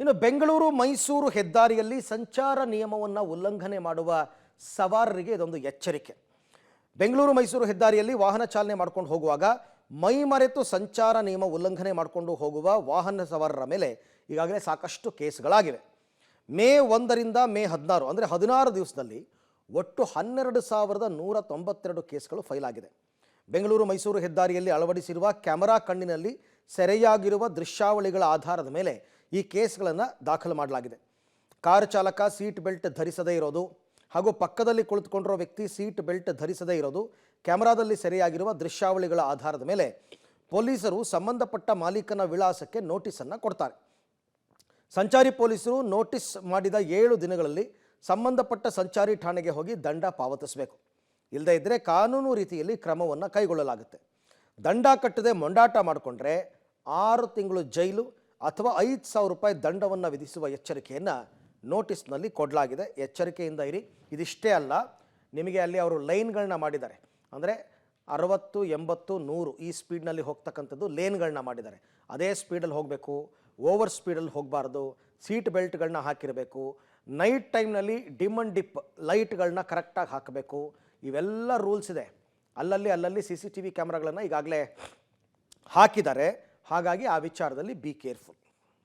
ಇನ್ನು ಬೆಂಗಳೂರು ಮೈಸೂರು ಹೆದ್ದಾರಿಯಲ್ಲಿ ಸಂಚಾರ ನಿಯಮವನ್ನು ಉಲ್ಲಂಘನೆ ಮಾಡುವ ಸವಾರರಿಗೆ ಇದೊಂದು ಎಚ್ಚರಿಕೆ. ಬೆಂಗಳೂರು ಮೈಸೂರು ಹೆದ್ದಾರಿಯಲ್ಲಿ ವಾಹನ ಚಾಲನೆ ಮಾಡ್ಕೊಂಡು ಹೋಗುವಾಗ ಮೈ ಮರೆತು ಸಂಚಾರ ನಿಯಮ ಉಲ್ಲಂಘನೆ ಮಾಡಿಕೊಂಡು ಹೋಗುವ ವಾಹನ ಸವಾರರ ಮೇಲೆ ಈಗಾಗಲೇ ಸಾಕಷ್ಟು ಕೇಸ್ಗಳಾಗಿವೆ. ಮೇ 1ರಿಂದ ಮೇ 16 ಅಂದರೆ 16 ದಿವಸದಲ್ಲಿ ಒಟ್ಟು 12,192 ಕೇಸ್ಗಳು ಫೈಲ್ ಆಗಿದೆ. ಬೆಂಗಳೂರು ಮೈಸೂರು ಹೆದ್ದಾರಿಯಲ್ಲಿ ಅಳವಡಿಸಿರುವ ಕ್ಯಾಮೆರಾ ಕಣ್ಣಿನಲ್ಲಿ ಸೆರೆಯಾಗಿರುವ ದೃಶ್ಯಾವಳಿಗಳ ಆಧಾರದ ಮೇಲೆ ಈ ಕೇಸ್ಗಳನ್ನು ದಾಖಲು ಮಾಡಲಾಗಿದೆ. ಕಾರು ಚಾಲಕ ಸೀಟ್ ಬೆಲ್ಟ್ ಧರಿಸದೇ ಇರೋದು ಹಾಗೂ ಪಕ್ಕದಲ್ಲಿ ಕುಳಿತುಕೊಂಡಿರೋ ವ್ಯಕ್ತಿ ಸೀಟ್ ಬೆಲ್ಟ್ ಧರಿಸದೇ ಇರೋದು ಕ್ಯಾಮೆರಾದಲ್ಲಿ ಸೆರೆಯಾಗಿರುವ ದೃಶ್ಯಾವಳಿಗಳ ಆಧಾರದ ಮೇಲೆ ಪೊಲೀಸರು ಸಂಬಂಧಪಟ್ಟ ಮಾಲೀಕನ ವಿಳಾಸಕ್ಕೆ ನೋಟಿಸನ್ನು ಕೊಡ್ತಾರೆ. ಸಂಚಾರಿ ಪೊಲೀಸರು ನೋಟಿಸ್ ಮಾಡಿದ 7 ದಿನಗಳಲ್ಲಿ ಸಂಬಂಧಪಟ್ಟ ಸಂಚಾರಿ ಠಾಣೆಗೆ ಹೋಗಿ ದಂಡ ಪಾವತಿಸಬೇಕು. ಇಲ್ಲದೇ ಇದ್ದರೆ ಕಾನೂನು ರೀತಿಯಲ್ಲಿ ಕ್ರಮವನ್ನು ಕೈಗೊಳ್ಳಲಾಗುತ್ತೆ. ದಂಡ ಕಟ್ಟದೆ ಮೊಂಡಾಟ ಮಾಡಿಕೊಂಡ್ರೆ 6 ತಿಂಗಳು ಜೈಲು ಅಥವಾ 5,000 ರೂಪಾಯಿ ದಂಡವನ್ನು ವಿಧಿಸುವ ಎಚ್ಚರಿಕೆಯನ್ನು ನೋಟಿಸ್ನಲ್ಲಿ ಕೊಡಲಾಗಿದೆ. ಎಚ್ಚರಿಕೆಯಿಂದ ಇರಿ. ಇದಿಷ್ಟೇ ಅಲ್ಲ, ನಿಮಗೆ ಅಲ್ಲಿ ಅವರು ಲೈನ್ಗಳನ್ನ ಮಾಡಿದ್ದಾರೆ. ಅಂದರೆ 60, 80, 100 ಈ ಸ್ಪೀಡ್ನಲ್ಲಿ ಹೋಗ್ತಕ್ಕಂಥದ್ದು ಲೇನ್ಗಳನ್ನ ಮಾಡಿದ್ದಾರೆ. ಅದೇ ಸ್ಪೀಡಲ್ಲಿ ಹೋಗಬೇಕು, ಓವರ್ ಸ್ಪೀಡಲ್ಲಿ ಹೋಗಬಾರ್ದು, ಸೀಟ್ ಬೆಲ್ಟ್ಗಳನ್ನ ಹಾಕಿರಬೇಕು, ನೈಟ್ ಟೈಮ್ನಲ್ಲಿ ಡಿಮ್ ಆ್ಯಂಡ್ ಡಿಪ್ ಲೈಟ್ಗಳನ್ನ ಕರೆಕ್ಟಾಗಿ ಹಾಕಬೇಕು. ಇವೆಲ್ಲ ರೂಲ್ಸ್ ಇದೆ. ಅಲ್ಲಲ್ಲಿ CCTV ಕ್ಯಾಮ್ರಾಗಳನ್ನು ಈಗಾಗಲೇ ಹಾಕಿದ್ದಾರೆ. ಹಾಗಾಗಿ ಆ ವಿಚಾರದಲ್ಲಿ ಬಿ ಕೇರ್ಫುಲ್.